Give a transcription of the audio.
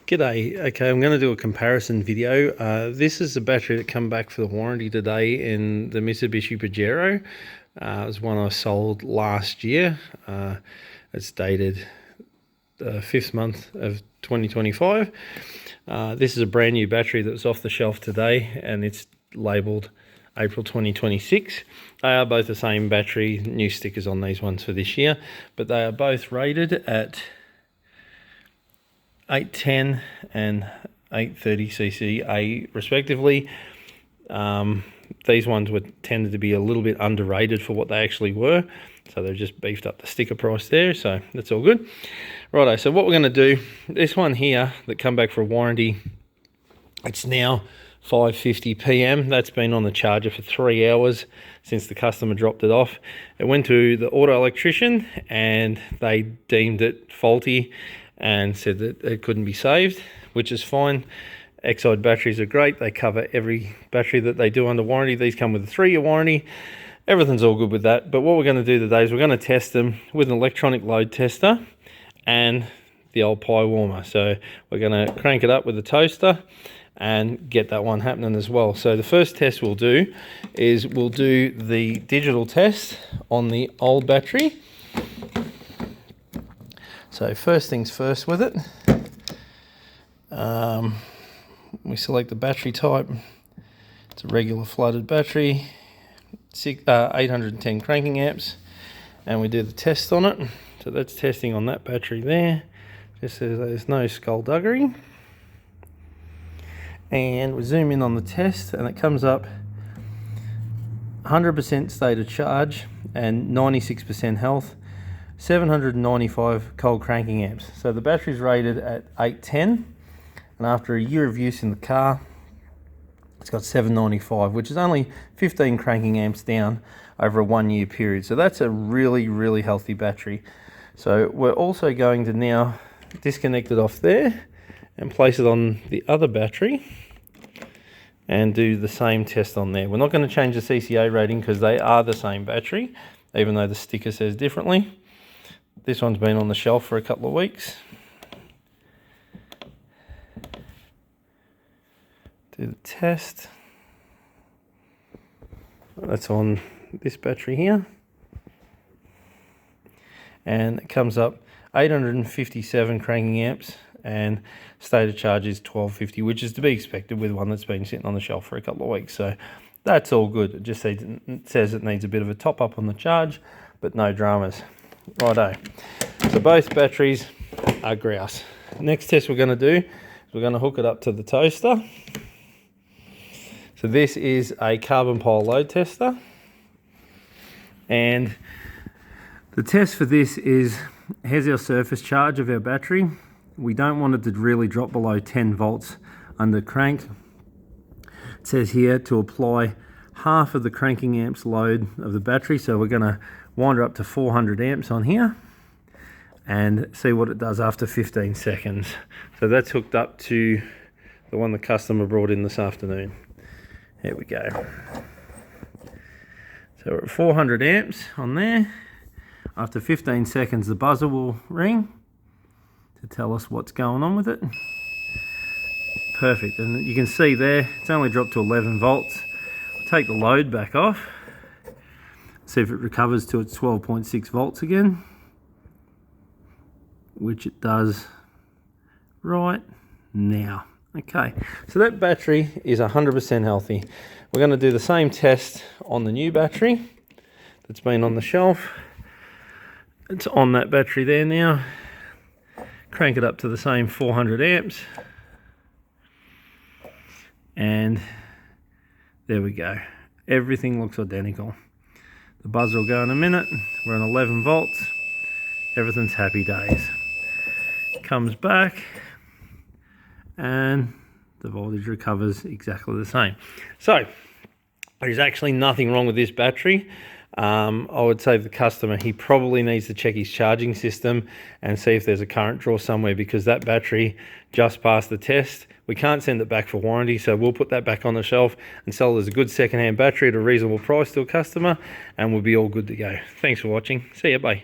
G'day. Okay, I'm going to do a comparison video. This is the battery that come back for the warranty today in the Mitsubishi Pajero. It was one I sold last year. It's dated the 5th month of 2025. This is a brand new battery that's off the shelf today, and it's labelled April 2026. They are both the same battery, new stickers on these ones for this year, but they are both rated at 810 and 830 cc respectively. These ones were tended to be a little bit underrated for what they actually were, so they've just beefed up the sticker price there, so that's all good. Righto, so what we're going to do, this one here that come back for a warranty, it's now 5:50 p.m. That's been on the charger for 3 hours since the customer dropped it off. It went to the auto electrician and they deemed it faulty and said that it couldn't be saved, which is fine. Exide batteries are great. They cover every battery that they do under warranty. These come with a 3-year warranty. Everything's all good with that. But what we're going to do today is we're going to test them with an electronic load tester and the old pie warmer. So we're going to crank it up with a toaster and get that one happening as well. So the first test we'll do is we'll do the digital test on the old battery. So first things first with it, we select the battery type. It's a regular flooded battery, 810 cranking amps, and we do the test on it. So that's testing on that battery there. Just says there's no skullduggery. And we zoom in on the test and it comes up 100% state of charge and 96% health. 795 cold cranking amps. So the battery's rated at 810, and after a year of use in the car, it's got 795, which is only 15 cranking amps down over a 1-year period. So that's a really healthy battery. So we're also going to now disconnect it off there and place it on the other battery and do the same test on there. We're not going to change the CCA rating because they are the same battery, even though the sticker says differently. This one's been on the shelf for a couple of weeks. Do the test. That's on this battery here. And it comes up 857 cranking amps and state of charge is 1250, which is to be expected with one that's been sitting on the shelf for a couple of weeks. So that's all good. It just says it needs a bit of a top up on the charge, but no dramas. Righto, so both batteries are grouse. Next test we're going to do is we're going to hook it up to the toaster. So this is a carbon pile load tester, and the test for this is, here's our surface charge of our battery. We don't want it to really drop below 10 volts under crank. It says here to apply half of the cranking amps load of the battery, so we're going to wind her up to 400 amps on here and see what it does after 15 seconds. So that's hooked up to the one the customer brought in this afternoon. Here we go. So we're at 400 amps on there. After 15 seconds the buzzer will ring to tell us what's going on with it. Perfect, and you can see there it's only dropped to 11 volts. We'll take the load back off, see if it recovers to its 12.6 volts again, which it does right now. Okay, so that battery is 100% healthy. We're going to do the same test on the new battery that's been on the shelf. It's on that battery there now. Crank it up to the same 400 amps. And there we go. Everything looks identical. The buzzer will go in a minute. We're on 11 volts. Everything's happy days. Comes back and the voltage recovers exactly the same. So there's actually nothing wrong with this battery. I would say to the customer, he probably needs to check his charging system and see if there's a current draw somewhere, because that battery just passed the test. We can't send it back for warranty, so we'll put that back on the shelf and sell it as a good second-hand battery at a reasonable price to a customer, and we'll be all good to go. Thanks for watching. See ya, bye.